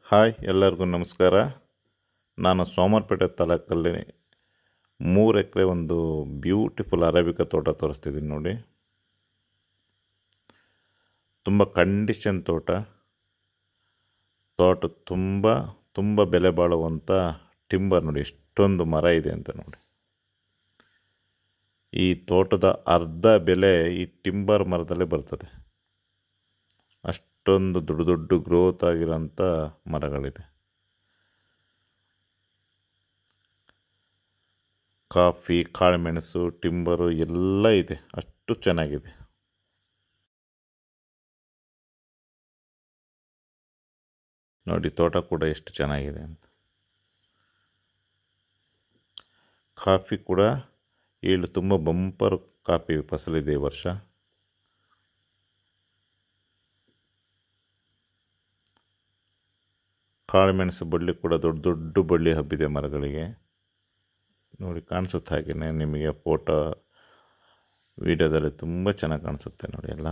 Hi ಎಲ್ಲರಿಗೂ ನಮಸ್ಕಾರ. ನಾನು ಸೋಮವಾರಪೇಟೆ ತಾಲೂಕಲ್ಲಿ 3 ಎಕರೆ ಒಂದು ಬ್ಯೂಟಿಫುಲ್ ಅರೇಬಿಕಾ ತೋಟ ತೋರಿಸ್ತಿದ್ದೀನಿ ನೋಡಿ. ತುಂಬ ಕಂಡೀಷನ್ ತೋಟ ತುಂಬ ಬೆಲೆ ಬಾಳುವಂಥ ಟಿಂಬರ್ ನೋಡಿ, ಎಷ್ಟೊಂದು ಮರ ಇದೆ ಅಂತ ನೋಡಿ. ಈ ತೋಟದ ಅರ್ಧ ಬೆಲೆ ಈ ಟಿಂಬರ್ ಮರದಲ್ಲೇ ಬರ್ತದೆ. ಅಷ್ಟೊಂದು ದೊಡ್ಡ ಗ್ರೋತ್ ಆಗಿರೋಂಥ ಮರಗಳಿದೆ. ಕಾಫಿ, ಕಾಳುಮೆಣಸು, ಟಿಂಬರು ಎಲ್ಲ ಇದೆ. ಅಷ್ಟು ಚೆನ್ನಾಗಿದೆ ನೋಡಿ. ತೋಟ ಕೂಡ ಎಷ್ಟು ಚೆನ್ನಾಗಿದೆ ಅಂತ. ಕಾಫಿ ಕೂಡ ಈಳು ತುಂಬ ಬಂಪರ್ ಕಾಫಿ ಫಸಲಿದೆ ಈ ವರ್ಷ. ಕಾಳುಮೆಣಸು ಬಳ್ಳಿ ಕೂಡ ದೊಡ್ಡ ಬಳ್ಳಿ ಹಬ್ಬಿದೆ ಮರಗಳಿಗೆ ನೋಡಿ. ಕಾಣಿಸುತ್ತೆ ಹಾಗೆಯೇ ನಿಮಗೆ ಫೋಟೋ ವಿಡಿಯೋದಲ್ಲಿ ತುಂಬ ಚೆನ್ನಾಗಿ ಕಾಣಿಸುತ್ತೆ ನೋಡಿ. ಎಲ್ಲ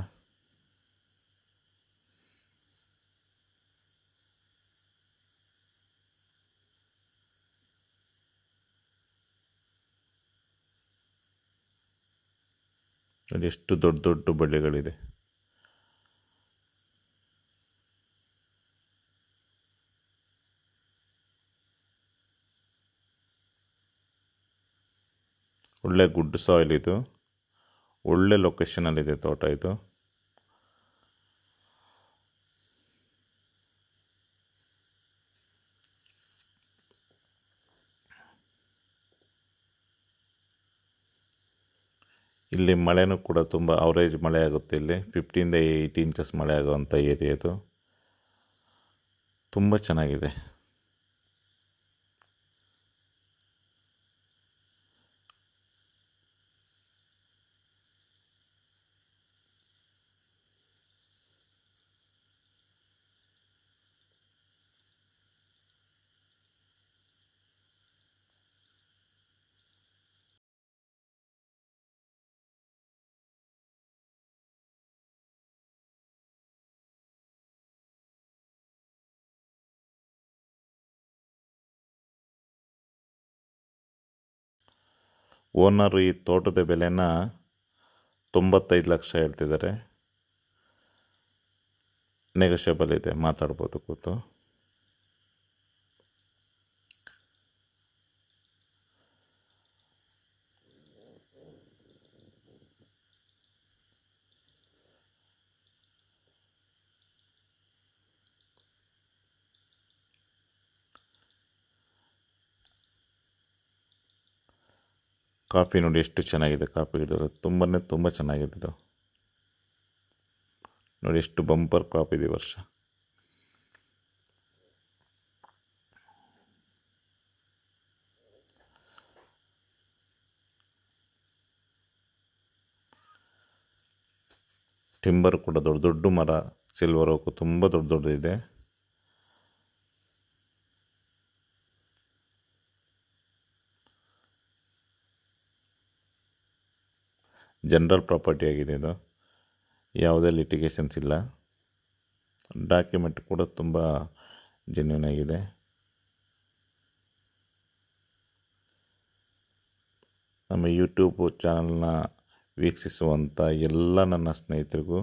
ನೋಡಿ, ಎಷ್ಟು ದೊಡ್ಡ ಬಳ್ಳಿಗಳಿದೆ. ಒಳ್ಳೆ ಗುಡ್ ಸಾಯಿಲ್ ಇದು. ಒಳ್ಳೆ ಲೊಕೇಶನಲ್ಲಿದೆ ತೋಟ ಇದು. ಇಲ್ಲಿ ಮಳೆನೂ ಕೂಡ ತುಂಬ ಅವರೇಜ್ ಮಳೆ ಆಗುತ್ತೆ. ಇಲ್ಲಿ 15 to 18 ಇಂಚಸ್ ಮಳೆ ಆಗುವಂಥ ಏರಿಯಾ ಇದು. ತುಂಬ ಚೆನ್ನಾಗಿದೆ. ಓನರು ಈ ತೋಟದ ಬೆಲೆನ 95 ಲಕ್ಷ ಹೇಳ್ತಿದ್ದಾರೆ. ನೆಗೋಷಿಯಬಲ್ ಇದೆ, ಮಾತಾಡ್ಬೋದು ಕೂತು. ಕಾಫಿ ನೋಡಿ ಎಷ್ಟು ಚೆನ್ನಾಗಿದೆ. ಕಾಫಿ ಗಿಡದಲ್ಲಿ ತುಂಬ ಚೆನ್ನಾಗಿದೆ ಇದು ನೋಡಿ. ಎಷ್ಟು ಬಂಪರ್ ಕ್ರಾಪ್ ಇದೆ ಈ ವರ್ಷ. ಟಿಂಬರ್ ಕೂಡ ದೊಡ್ಡ ಮರ. ಸಿಲ್ವರ್ ಓಕು ತುಂಬ ದೊಡ್ಡದಿದೆ. ಜನರಲ್ ಪ್ರಾಪರ್ಟಿ ಆಗಿದೆ ಇದು. ಯಾವುದೇ ಲಿಟಿಗೇಷನ್ಸ್ ಇಲ್ಲ. ಡಾಕ್ಯುಮೆಂಟ್ ಕೂಡ ತುಂಬ ಜೆನ್ಯೂನ್ ಆಗಿದೆ. ನಮ್ಮ ಯೂಟ್ಯೂಬ್ ಚಾನಲ್ನ ವೀಕ್ಷಿಸುವಂಥ ಎಲ್ಲ ನನ್ನ ಸ್ನೇಹಿತರಿಗೂ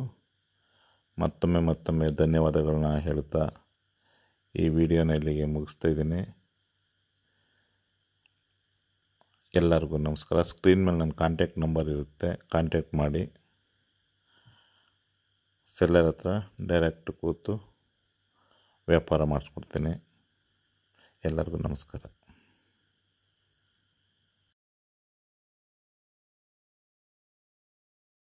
ಮತ್ತೊಮ್ಮೆ ಧನ್ಯವಾದಗಳನ್ನ ಹೇಳ್ತಾ ಈ ವಿಡಿಯೋನ ಇಲ್ಲಿಗೆ ಮುಗಿಸ್ತಾ ಇದ್ದೀನಿ. ಎಲ್ಲರಿಗೂ ನಮಸ್ಕಾರ. ಸ್ಕ್ರೀನ್ ಮೇಲೆ ನನ್ನ ಕಾಂಟ್ಯಾಕ್ಟ್ ನಂಬರ್ ಇರುತ್ತೆ, ಕಾಂಟ್ಯಾಕ್ಟ್ ಮಾಡಿ. ಸೆಲ್ಲರ್ ಹತ್ರ ಡೈರೆಕ್ಟ್ ಕೂತು ವ್ಯಾಪಾರ ಮಾಡಿಸ್ಕೊಡ್ತೀನಿ. ಎಲ್ಲರಿಗೂ ನಮಸ್ಕಾರ.